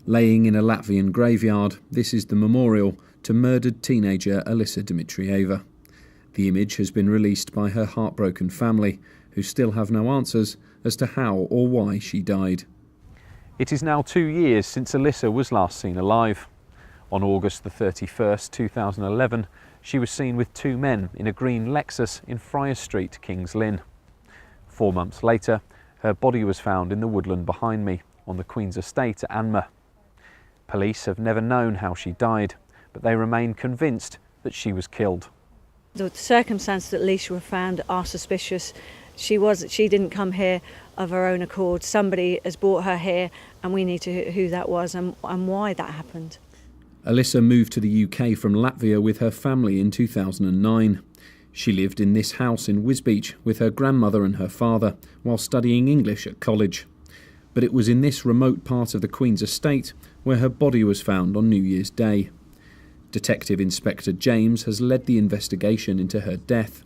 Laying in a Latvian graveyard, this is the memorial to murdered teenager Alisa Dmitrieva. The image has been released by her heartbroken family, who still have no answers as to how or why she died. It is now 2 years since Alisa was last seen alive. On August the 31st, 2011, she was seen with 2 men in a green Lexus in Friar Street, Kings Lynn. 4 months later, her body was found in the woodland behind me on the Queen's Estate at Anmer. Police have never known how she died, but they remain convinced that she was killed. The circumstances that Alisa were found are suspicious. She didn't come here of her own accord. Somebody has brought her here, and we need to know who that was and why that happened. Alisa moved to the UK from Latvia with her family in 2009. She lived in this house in Wisbech with her grandmother and her father while studying English at college. But it was in this remote part of the Queen's Estate where her body was found on New Year's Day. Detective Inspector James has led the investigation into her death.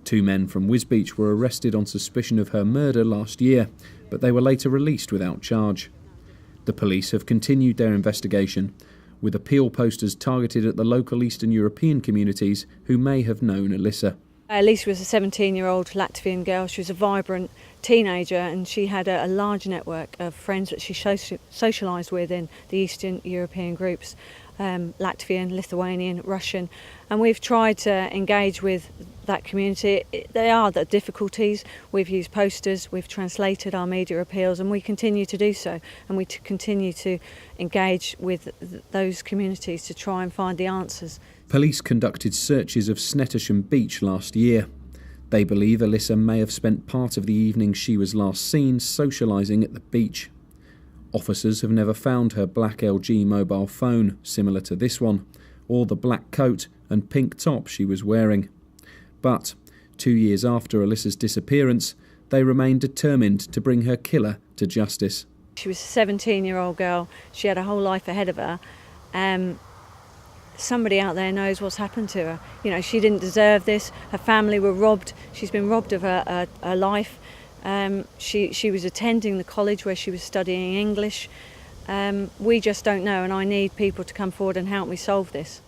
2 men from Wisbech were arrested on suspicion of her murder last year, but they were later released without charge. The police have continued their investigation, with appeal posters targeted at the local Eastern European communities who may have known Alisa. Alisa was a 17-year-old Latvian girl. She was a vibrant teenager, and she had a large network of friends that she socialised with in the Eastern European groups, Latvian, Lithuanian, Russian, and we've tried to engage with that community. There are the difficulties. We've used posters, we've translated our media appeals, and we continue to do so, and we continue to engage with those communities to try and find the answers. Police conducted searches of Snettisham Beach last year. They believe Alisa may have spent part of the evening she was last seen socialising at the beach. Officers have never found her black LG mobile phone, similar to this one, or the black coat and pink top she was wearing. But 2 years after Alisa's disappearance, they remain determined to bring her killer to justice. She was a 17-year-old girl. She had a whole life ahead of her. Somebody out there knows what's happened to her. You know, she didn't deserve this. Her family were robbed. She's been robbed of her life. She was attending the college where she was studying English. We just don't know, and I need people to come forward and help me solve this.